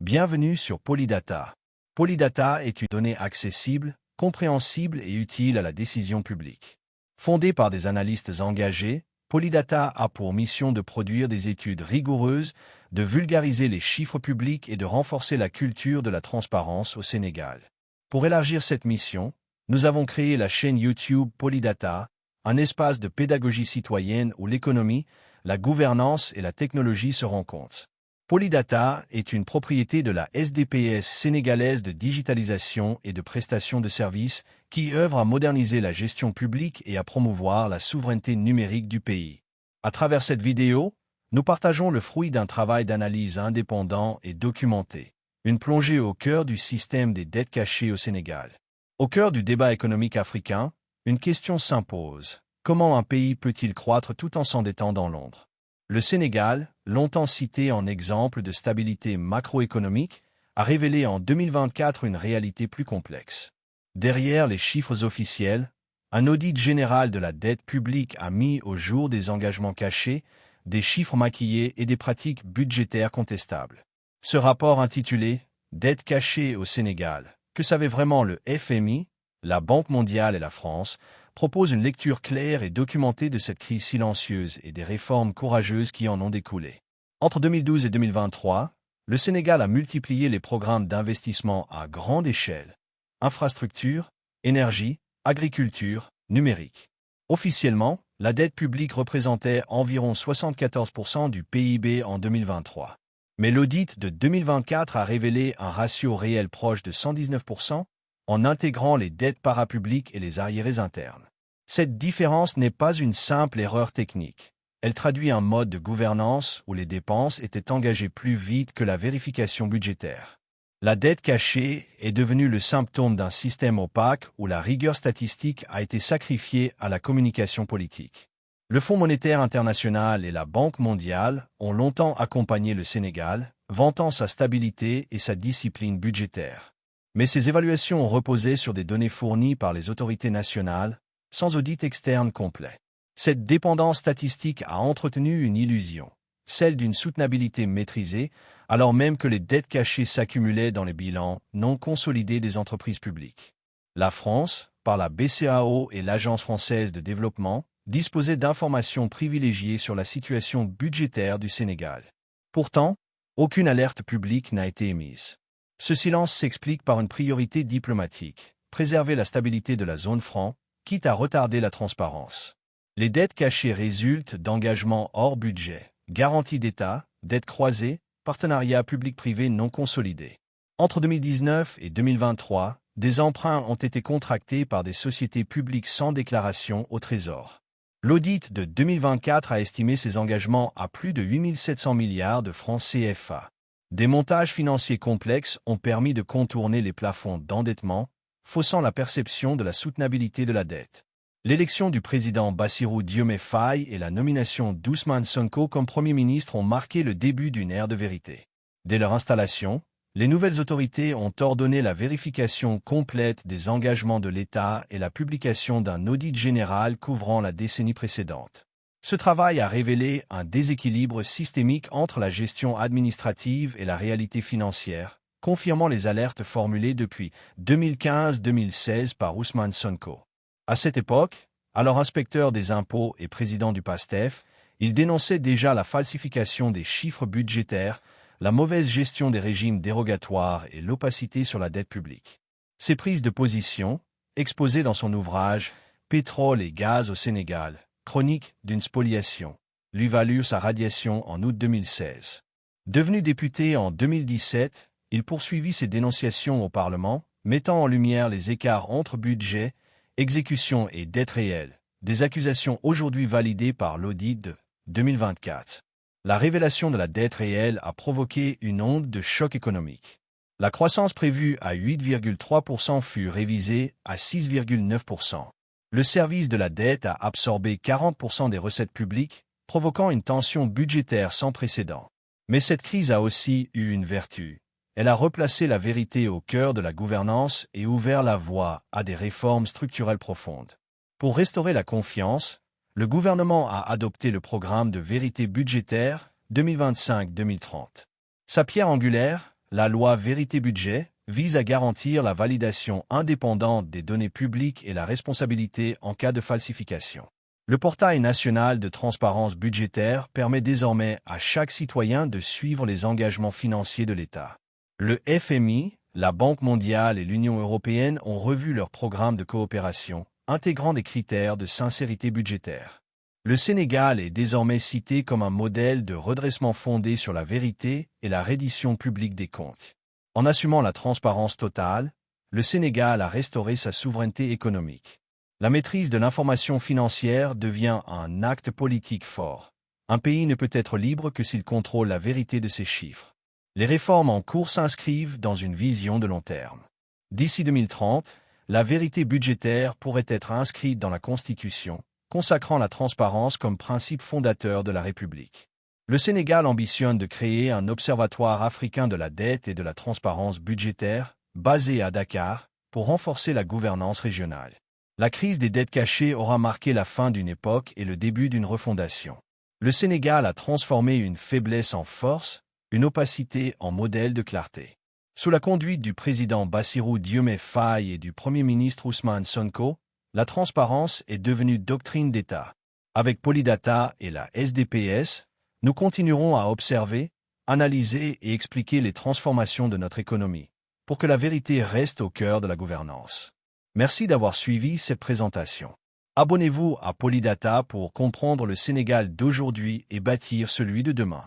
Bienvenue sur Polydata. Polydata est une donnée accessible, compréhensible et utile à la décision publique. Fondée par des analystes engagés, Polydata a pour mission de produire des études rigoureuses, de vulgariser les chiffres publics et de renforcer la culture de la transparence au Sénégal. Pour élargir cette mission, nous avons créé la chaîne YouTube Polydata, un espace de pédagogie citoyenne où l'économie, la gouvernance et la technologie se rencontrent. Polydata est une propriété de la SDPS sénégalaise de digitalisation et de prestation de services qui œuvre à moderniser la gestion publique et à promouvoir la souveraineté numérique du pays. À travers cette vidéo, nous partageons le fruit d'un travail d'analyse indépendant et documenté, une plongée au cœur du système des dettes cachées au Sénégal. Au cœur du débat économique africain, une question s'impose. Comment un pays peut-il croître tout en s'endettant dans l'ombre? Le Sénégal, longtemps cité en exemple de stabilité macroéconomique, a révélé en 2024 une réalité plus complexe. Derrière les chiffres officiels, un audit général de la dette publique a mis au jour des engagements cachés, des chiffres maquillés et des pratiques budgétaires contestables. Ce rapport intitulé « Dette cachée au Sénégal », que savait vraiment le FMI, la Banque mondiale et la France, propose une lecture claire et documentée de cette crise silencieuse et des réformes courageuses qui en ont découlé. Entre 2012 et 2023, le Sénégal a multiplié les programmes d'investissement à grande échelle. Infrastructures, énergie, agriculture, numérique. Officiellement, la dette publique représentait environ 74% du PIB en 2023. Mais l'audit de 2024 a révélé un ratio réel proche de 119%, en intégrant les dettes parapubliques et les arriérés internes. Cette différence n'est pas une simple erreur technique. Elle traduit un mode de gouvernance où les dépenses étaient engagées plus vite que la vérification budgétaire. La dette cachée est devenue le symptôme d'un système opaque où la rigueur statistique a été sacrifiée à la communication politique. Le Fonds monétaire international et la Banque mondiale ont longtemps accompagné le Sénégal, vantant sa stabilité et sa discipline budgétaire. Mais ces évaluations ont reposé sur des données fournies par les autorités nationales, sans audit externe complet. Cette dépendance statistique a entretenu une illusion, celle d'une soutenabilité maîtrisée, alors même que les dettes cachées s'accumulaient dans les bilans non consolidés des entreprises publiques. La France, par la BCEAO et l'Agence française de développement, disposait d'informations privilégiées sur la situation budgétaire du Sénégal. Pourtant, aucune alerte publique n'a été émise. Ce silence s'explique par une priorité diplomatique, préserver la stabilité de la zone franc, quitte à retarder la transparence. Les dettes cachées résultent d'engagements hors budget, garanties d'État, dettes croisées, partenariats public-privé non consolidés. Entre 2019 et 2023, des emprunts ont été contractés par des sociétés publiques sans déclaration au Trésor. L'audit de 2024 a estimé ces engagements à plus de 8 700 milliards de francs CFA. Des montages financiers complexes ont permis de contourner les plafonds d'endettement, faussant la perception de la soutenabilité de la dette. L'élection du président Bassirou Diomaye Faye et la nomination d'Ousmane Sonko comme Premier ministre ont marqué le début d'une ère de vérité. Dès leur installation, les nouvelles autorités ont ordonné la vérification complète des engagements de l'État et la publication d'un audit général couvrant la décennie précédente. Ce travail a révélé un déséquilibre systémique entre la gestion administrative et la réalité financière, confirmant les alertes formulées depuis 2015-2016 par Ousmane Sonko. À cette époque, alors inspecteur des impôts et président du PASTEF, il dénonçait déjà la falsification des chiffres budgétaires, la mauvaise gestion des régimes dérogatoires et l'opacité sur la dette publique. Ces prises de position, exposées dans son ouvrage « Pétrole et gaz au Sénégal », chronique d'une spoliation, lui valut sa radiation en août 2016. Devenu député en 2017, il poursuivit ses dénonciations au Parlement, mettant en lumière les écarts entre budget, exécution et dette réelle, des accusations aujourd'hui validées par l'audit de 2024. La révélation de la dette réelle a provoqué une onde de choc économique. La croissance prévue à 8,3% fut révisée à 6,9%. Le service de la dette a absorbé 40% des recettes publiques, provoquant une tension budgétaire sans précédent. Mais cette crise a aussi eu une vertu. Elle a replacé la vérité au cœur de la gouvernance et ouvert la voie à des réformes structurelles profondes. Pour restaurer la confiance, le gouvernement a adopté le programme de vérité budgétaire 2025-2030. Sa pierre angulaire, la loi Vérité Budget vise à garantir la validation indépendante des données publiques et la responsabilité en cas de falsification. Le portail national de transparence budgétaire permet désormais à chaque citoyen de suivre les engagements financiers de l'État. Le FMI, la Banque mondiale et l'Union européenne ont revu leur programme de coopération, intégrant des critères de sincérité budgétaire. Le Sénégal est désormais cité comme un modèle de redressement fondé sur la vérité et la reddition publique des comptes. En assumant la transparence totale, le Sénégal a restauré sa souveraineté économique. La maîtrise de l'information financière devient un acte politique fort. Un pays ne peut être libre que s'il contrôle la vérité de ses chiffres. Les réformes en cours s'inscrivent dans une vision de long terme. D'ici 2030, la vérité budgétaire pourrait être inscrite dans la Constitution, consacrant la transparence comme principe fondateur de la République. Le Sénégal ambitionne de créer un observatoire africain de la dette et de la transparence budgétaire, basé à Dakar, pour renforcer la gouvernance régionale. La crise des dettes cachées aura marqué la fin d'une époque et le début d'une refondation. Le Sénégal a transformé une faiblesse en force, une opacité en modèle de clarté. Sous la conduite du président Bassirou Diomaye Faye et du Premier ministre Ousmane Sonko, la transparence est devenue doctrine d'État. Avec Polydata et la SDPS, nous continuerons à observer, analyser et expliquer les transformations de notre économie, pour que la vérité reste au cœur de la gouvernance. Merci d'avoir suivi cette présentation. Abonnez-vous à Polydata pour comprendre le Sénégal d'aujourd'hui et bâtir celui de demain.